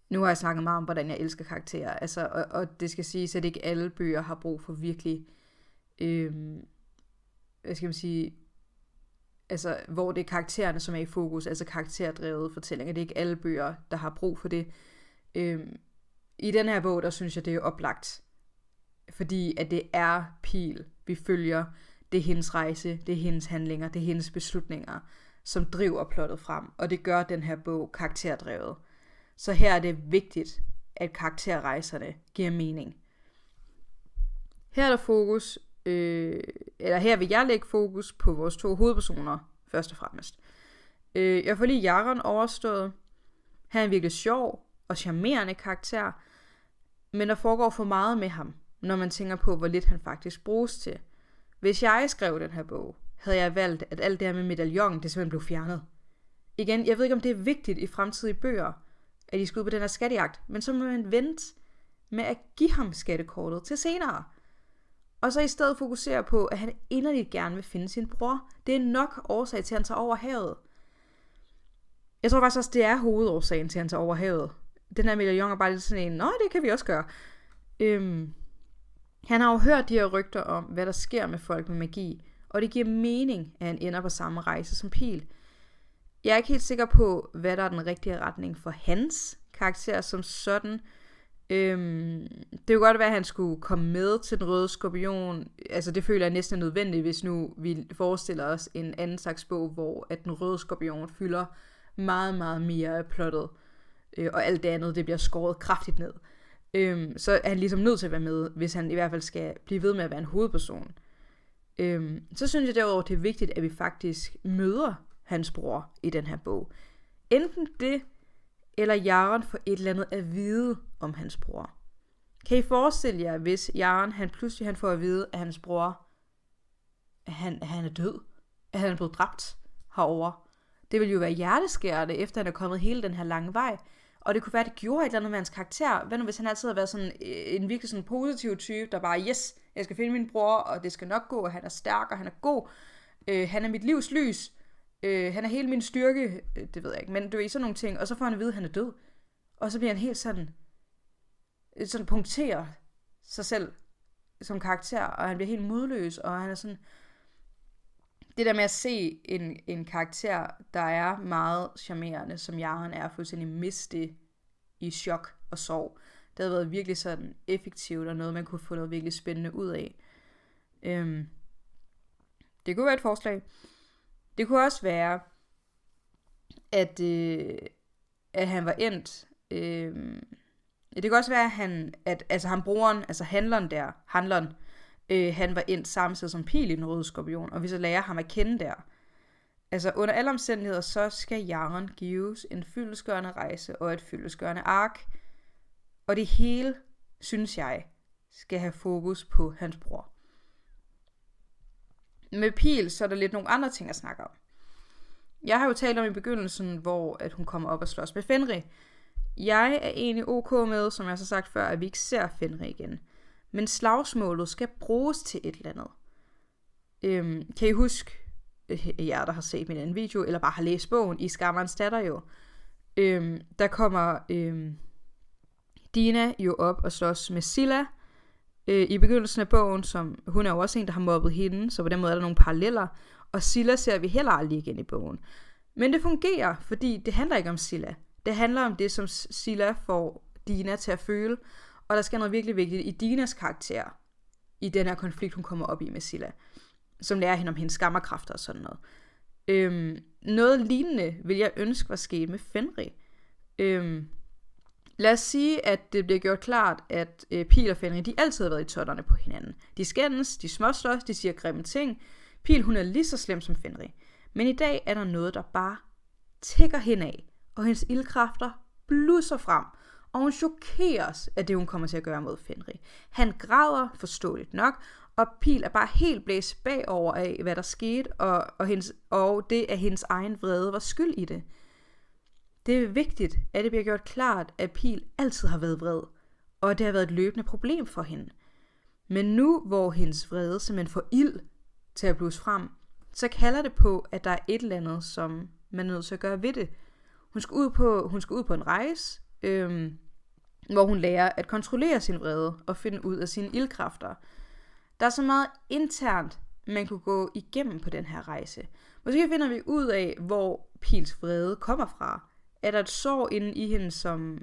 Nu har jeg snakket meget om, hvordan jeg elsker karakterer, altså, og det skal siges, at ikke alle bøger har brug for virkelig, hvad skal man sige, altså, hvor det er karaktererne, som er i fokus, altså karakterdrevet fortællinger. Det er ikke alle bøger, der har brug for det. I den her bog, der synes jeg, det er oplagt, fordi at det er Pil, vi følger. Det er hendes rejse, det er hendes handlinger, det er hendes beslutninger, som driver plottet frem, og det gør den her bog karakterdrevet. Så her er det vigtigt, at karakterrejserne giver mening. Her er der fokus, eller her vil jeg lægge fokus på vores to hovedpersoner, først og fremmest. Jeg får lige Jaron overstået. Han er en virkelig sjov og charmerende karakter, men der foregår for meget med ham, når man tænker på, hvor lidt han faktisk bruges til. Hvis jeg skrev den her bog, havde jeg valgt, at alt det her med medaljon, det simpelthen blev fjernet. Igen, jeg ved ikke, om det er vigtigt i fremtidige bøger, at de skal ud på den her skattejagt, men så må man vente med at give ham skattekortet til senere. Og så i stedet fokusere på, at han inderligt gerne vil finde sin bror. Det er nok årsag til, at han tager over havet. Jeg tror faktisk også, det er hovedårsagen til, at han tager over havet. Den her medaljon er bare lidt sådan en, det kan vi også gøre. Han har jo hørt de her rygter om, hvad der sker med folk med magi, og det giver mening, at han ender på samme rejse som Pil. Jeg er ikke helt sikker på, hvad der er den rigtige retning for hans karakter som sådan. Det kunne godt være, at han skulle komme med til Den Røde Skorpion. Altså det føler jeg næsten nødvendigt, hvis nu vi forestiller os en anden slags bog, hvor at Den Røde Skorpion fylder meget, meget mere af plottet. Og alt det andet, det bliver skåret kraftigt ned. Så er han ligesom nødt til at være med, hvis han i hvert fald skal blive ved med at være en hovedperson. Så synes jeg derudover, det er vigtigt, at vi faktisk møder hans bror i den her bog. Enten det, eller Jaron får et eller andet at vide om hans bror. Kan I forestille jer, hvis Jaron han pludselig får at vide, at hans bror at han er død, at han er blevet dræbt herovre. Det ville jo være hjerteskærende, efter han er kommet hele den her lange vej. Og det kunne være, at det gjorde et eller andet med hans karakter. Hvad nu, hvis han altid havde været sådan en virkelig sådan positiv type, der bare, yes, jeg skal finde min bror, og det skal nok gå, og han er stærk, og han er god. Han er mit livs lys. Han er hele min styrke. Det ved jeg ikke, men du ved, sådan nogle ting. Og så får han at vide, at han er død. Og så bliver han helt sådan punkterer sig selv som karakter, og han bliver helt modløs, og han er sådan... Det der med at se en karakter, der er meget charmerende, som Jaron er, fuldstændig miste i chok og sorg. Det havde været virkelig sådan effektivt, og noget, man kunne få noget virkelig spændende ud af. Det kunne være et forslag. Det kunne også være, at han var endt... det kan også være, handleren, han var endt samtidig som Pil i Den Røde Skorpion, og vi så lærer ham at kende der. Altså under alle omstændigheder, så skal Jaron gives en fyldestgørende rejse og et fyldestgørende ark. Og det hele, synes jeg, skal have fokus på hans bror. Med Pil, så er der lidt nogle andre ting at snakke om. Jeg har jo talt om i begyndelsen, hvor at hun kommer op og slås med Fenrir. Jeg er egentlig ok med, som jeg så sagt før, at vi ikke ser Fenrir igen. Men slagsmålet skal bruges til et eller andet. Kan I huske, jer der har set min anden video, eller bare har læst bogen, I Skammerens datter jo. Der kommer Dina jo op og slås med Silla i begyndelsen af bogen, som hun er jo også en, der har mobbet hende, så på den måde er der nogle paralleller. Og Silla ser vi heller aldrig igen i bogen. Men det fungerer, fordi det handler ikke om Silla. Det handler om det, som Silla får Dina til at føle. Og der sker noget virkelig vigtigt i Dinas karakter, i den her konflikt, hun kommer op i med Silla, som lærer hende om hendes skammerkræfter og sådan noget. Noget lignende vil jeg ønske var sket med Fenrir. Lad os sige, at det bliver gjort klart, at Pil og Fenrir, de altid har været i totterne på hinanden. De skændes, de småslås, de siger grimme ting. Pil, hun er lige så slem som Fenrir. Men i dag er der noget, der bare tækker hende af, og hendes ildkræfter blusser frem, og hun chokeres af det, hun kommer til at gøre mod Fenrir. Han græder, forståeligt nok, og Pil er bare helt blæst bagover af, hvad der skete, og det, at hendes egen vrede var skyld i det. Det er vigtigt, at det bliver gjort klart, at Pil altid har været vred, og at det har været et løbende problem for hende. Men nu, hvor hendes vrede simpelthen får ild til at bluse frem, så kalder det på, at der er et eller andet, som man er nødt til at gøre ved det. Hun skal ud på en rejse, hvor hun lærer at kontrollere sin vrede og finde ud af sine ildkræfter. Der er så meget internt, man kunne gå igennem på den her rejse. Måske finder vi ud af, hvor Pils vrede kommer fra. Er der et sår inde i hende, som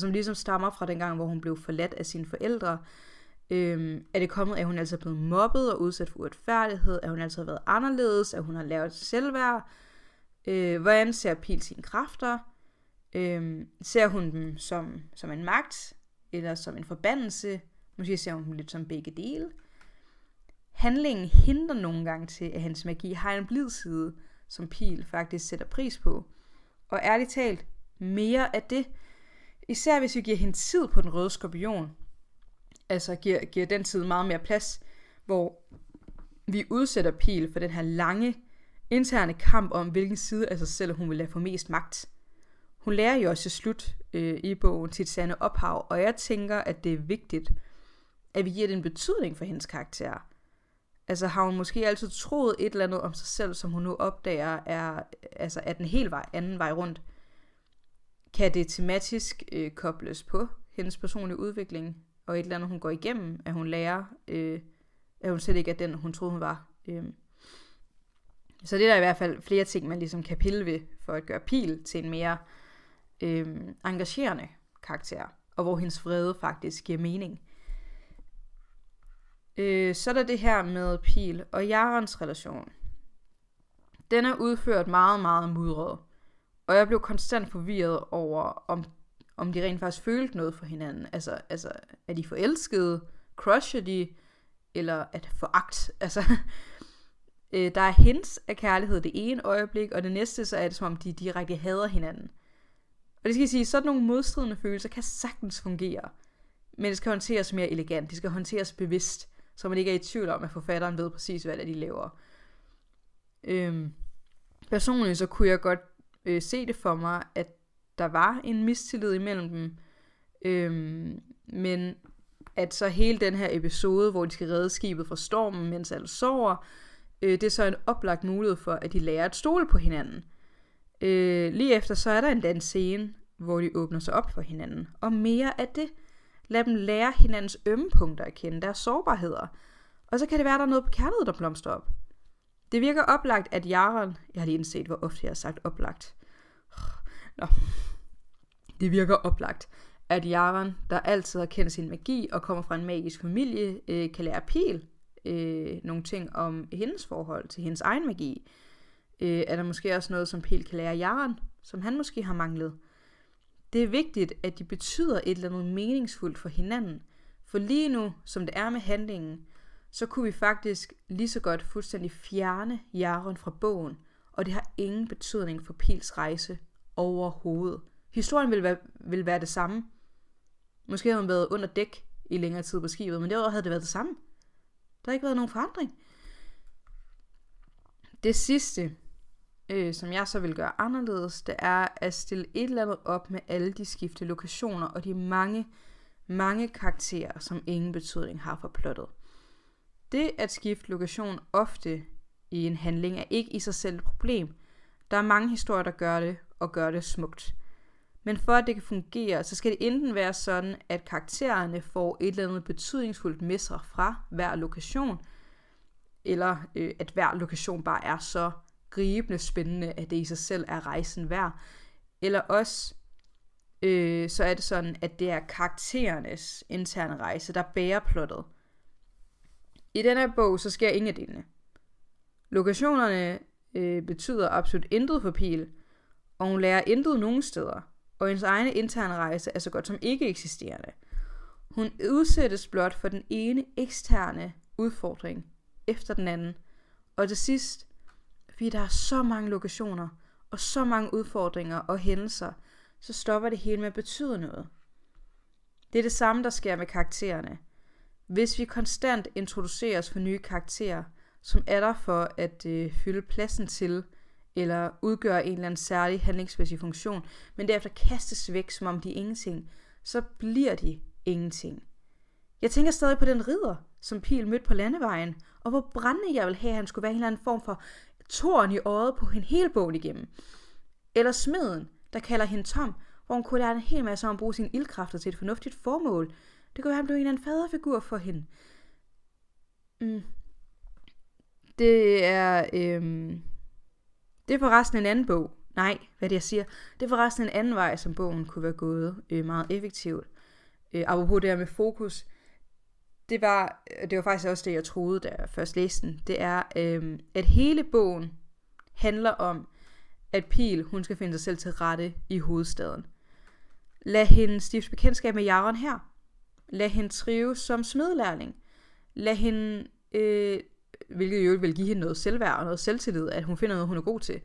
ligesom stammer fra den gang, hvor hun blev forladt af sine forældre? Er det kommet, at hun altid er blevet mobbet og udsat for uretfærdighed? Er hun altid været anderledes? At hun har lavet selvværd? Hvordan ser Pil sine kræfter? Ser hun dem som en magt? Eller som en forbandelse? Måske ser hun dem lidt som begge dele. Handlingen hindrer nogle gange til, at hans magi har en blid side, som Pil faktisk sætter pris på. Og ærligt talt, mere af det. Især hvis vi giver hende tid på den røde skorpion. Altså giver den tid meget mere plads, hvor vi udsætter Pil for den her lange, interne kamp om, hvilken side af sig selv hun vil lade få mest magt. Hun lærer jo også til slut i bogen sit sande ophav, og jeg tænker, at det er vigtigt, at vi giver det en betydning for hendes karakter. Altså har hun måske altid troet et eller andet om sig selv, som hun nu opdager er den helt anden vej rundt. Kan det tematisk kobles på hendes personlige udvikling, og et eller andet hun går igennem, at hun lærer, at hun slet ikke er den, hun troede hun var. Så det er der i hvert fald flere ting, man ligesom kan pille ved, for at gøre Pil til en mere engagerende karakter, og hvor hendes vrede faktisk giver mening. Så er der det her med Pil og Jarons relation. Den er udført meget, meget mudret, og jeg blev konstant forvirret over, om de rent faktisk følte noget for hinanden. Altså er de forelskede? Crusher de? Eller er det foragt? Altså, der er hints af kærlighed det ene øjeblik, og det næste, så er det som om de direkte hader hinanden. Og det skal jeg sige, sådan nogle modstridende følelser kan sagtens fungere, men det skal håndteres mere elegant. Det skal håndteres bevidst, så man ikke er i tvivl om, at forfatteren ved præcis, hvad det er, de laver. Personligt så kunne jeg godt se det for mig, at der var en mistillid imellem dem, men at så hele den her episode, hvor de skal redde skibet fra stormen, mens alle sover, det er så en oplagt mulighed for, at de lærer at stole på hinanden. Lige efter så er der endda en scene, hvor de åbner sig op for hinanden, og mere af det. Lad dem lære hinandens ømme punkter at kende, deres sårbarheder. Og så kan det være, der er noget på kærlighed, der blomstrer op. Det virker oplagt, at Jaron... Jeg har lige indset, hvor ofte jeg har sagt oplagt. Det virker oplagt, at Jaron, der altid har kendt sin magi og kommer fra en magisk familie, kan lære Pil nogle ting om hendes forhold til hendes egen magi. Er der måske også noget, som Pil kan lære Jaron, som han måske har manglet. Det er vigtigt, at de betyder et eller andet meningsfuldt for hinanden. For lige nu, som det er med handlingen, så kunne vi faktisk lige så godt fuldstændig fjerne Jaron fra bogen, og det har ingen betydning for Pils rejse overhovedet. Historien vil være det samme. Måske havde hun været under dæk i længere tid på skibet, men derudover havde det været det samme. Der har ikke været nogen forandring. Det sidste, som jeg så vil gøre anderledes, det er at stille et eller andet op med alle de skiftende lokationer og de mange karakterer, som ingen betydning har for plottet. Det at skifte lokation ofte i en handling er ikke i sig selv et problem. Der er mange historier, der gør det, og gør det smukt. Men for at det kan fungere, så skal det enten være sådan, at karaktererne får et eller andet betydningsfuldt med sig fra hver lokation, eller at hver lokation bare er så gribende spændende, at det i sig selv er rejsen værd. Eller også, så er det sådan, at det er karakterernes interne rejse, der bærer plottet. I den her bog, så sker ingen af delene. Lokationerne betyder absolut intet for Pil, og hun lærer intet nogen steder, og hendes egne interne rejse er så godt som ikke eksisterende. Hun udsættes blot for den ene eksterne udfordring efter den anden, og til sidst, fordi der er så mange lokationer, og så mange udfordringer og hændelser, så stopper det hele med at betyde noget. Det er det samme, der sker med karaktererne. Hvis vi konstant introduceres for nye karakterer, som er der for at fylde pladsen til, eller udgøre en eller anden særlig handlingsmæssig funktion, men derefter kastes væk, som om de er ingenting, så bliver de ingenting. Jeg tænker stadig på den ridder, som Pil mødte på landevejen, og hvor brændende jeg vil have, at han skulle være en eller anden form for torn i øjet på hende hele bogen igennem. Eller smeden, der kalder hende Tom, hvor hun kunne lære en hel masse om at bruge sine ildkræfter til et fornuftigt formål. Det kunne være, at han blev en eller anden faderfigur for hende. Det er forresten en anden bog. Nej, hvad det jeg siger. Det er forresten en anden vej, som bogen kunne være gået meget effektivt. Apropos det her med fokus. Det var faktisk også det, jeg troede, da jeg først læste den. Det er, at hele bogen handler om, at Pil, hun skal finde sig selv til rette i hovedstaden. Lad hende stifte bekendtskab med Jaron her. Lad hende trives som smedlærling. Lad hende, hvilket jo vil give hende noget selvværd og noget selvtillid, at hun finder noget, hun er god til.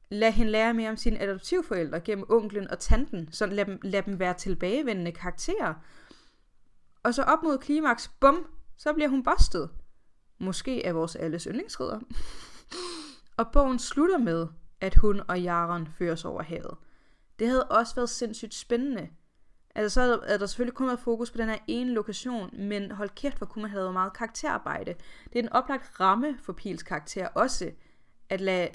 Lad hende lære mere om sine adoptivforældre gennem onklen og tanten. Så lad dem være tilbagevendende karakterer. Og så op mod klimaks, bum, så bliver hun bustet. Måske er vores alles yndlingsridder. Og bogen slutter med, at hun og Jaron føres over havet. Det havde også været sindssygt spændende. Altså så er der selvfølgelig kun været fokus på den her ene lokation, men hold kæft, hvor kunne man have lavet meget karakterarbejde. Det er en oplagt ramme for Pils karakter også, at lade,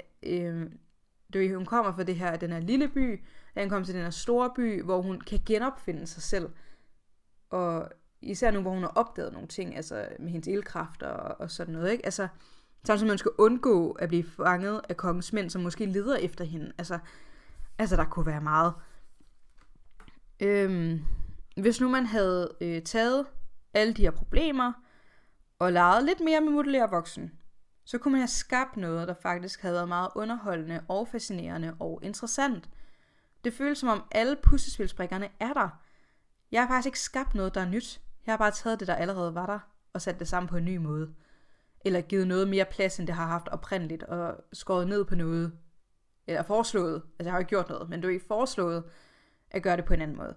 hun kommer fra den her lille by, lad hun komme til den her store by, hvor hun kan genopfinde sig selv. Og især nu, hvor hun har opdaget nogle ting, altså med hendes ildkræfter og sådan noget, ikke? Altså, samtidig man skal undgå at blive fanget af kongens mænd, som måske leder efter hende. Altså der kunne være meget. Hvis nu man havde taget alle de her problemer og leget lidt mere med modellere voksen, så kunne man have skabt noget, der faktisk havde været meget underholdende og fascinerende og interessant. Det føles som om alle puslespilsbrikkerne er der. Jeg har faktisk ikke skabt noget, der er nyt. Jeg har bare taget det, der allerede var der, og sat det sammen på en ny måde. Eller givet noget mere plads, end det har haft oprindeligt, og skåret ned på noget. Eller foreslået, altså jeg har ikke gjort noget, men du er ikke foreslået at gøre det på en anden måde.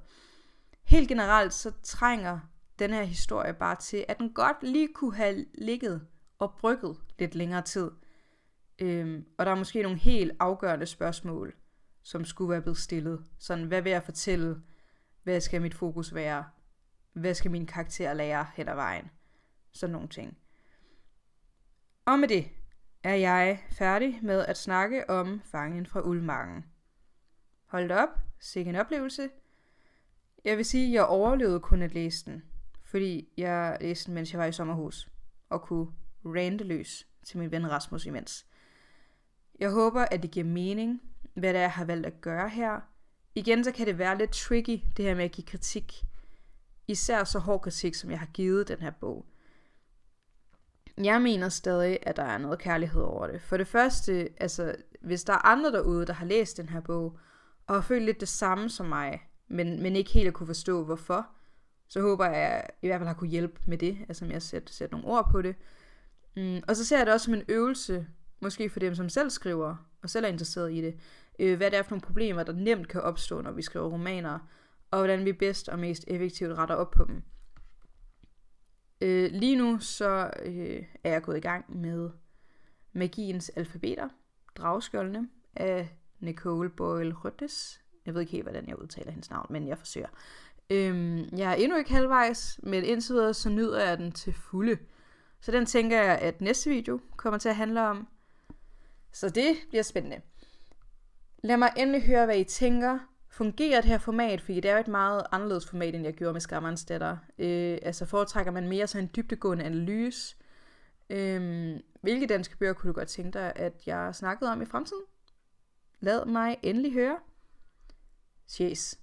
Helt generelt så trænger den her historie bare til, at den godt lige kunne have ligget og brygget lidt længere tid. Og der er måske nogle helt afgørende spørgsmål, som skulle være blevet stillet. Sådan, hvad vil jeg fortælle? Hvad skal mit fokus være? Hvad skal min karakter lære hen ad vejen? Sådan nogle ting. Og med det er jeg færdig med at snakke om Fangen fra Uldmarken. Hold da op, sikke en oplevelse. Jeg vil sige, at jeg overlevede kun at læse den, fordi jeg læste den, mens jeg var i sommerhus, og kunne rante løs til min ven Rasmus imens. Jeg håber, at det giver mening, hvad det er, jeg har valgt at gøre her. Igen så kan det være lidt tricky, det her med at give kritik. Især så hård kritik, som jeg har givet den her bog. Jeg mener stadig, at der er noget kærlighed over det. For det første, altså, hvis der er andre derude, der har læst den her bog, og har følt lidt det samme som mig, men ikke helt at kunne forstå, hvorfor, Så håber jeg, at i hvert fald har kunne hjælpe med det, altså med at sætte nogle ord på det. Og så ser jeg det også som en øvelse, måske for dem, som selv skriver, og selv er interesseret i det, hvad det er for nogle problemer, der nemt kan opstå, når vi skriver romaner, og hvordan vi bedst og mest effektivt retter op på dem. Lige nu så er jeg gået i gang med Magiens alfabeter, Dragskjoldene, af Nicole Boyle Rødnes. Jeg ved ikke helt, hvordan jeg udtaler hendes navn, men jeg forsøger. Jeg er endnu ikke halvvejs, men indtil videre så nyder jeg den til fulde. Så den tænker jeg, at næste video kommer til at handle om. Så det bliver spændende. Lad mig endelig høre, hvad I tænker. Fungerer det her format? Fordi det er jo et meget anderledes format, end jeg gjorde med Skammerensdatter. Altså foretrækker man mere sådan en dybdegående analyse. Hvilke danske bøger kunne du godt tænke dig, at jeg snakkede om i fremtiden? Lad mig endelig høre. Cheers.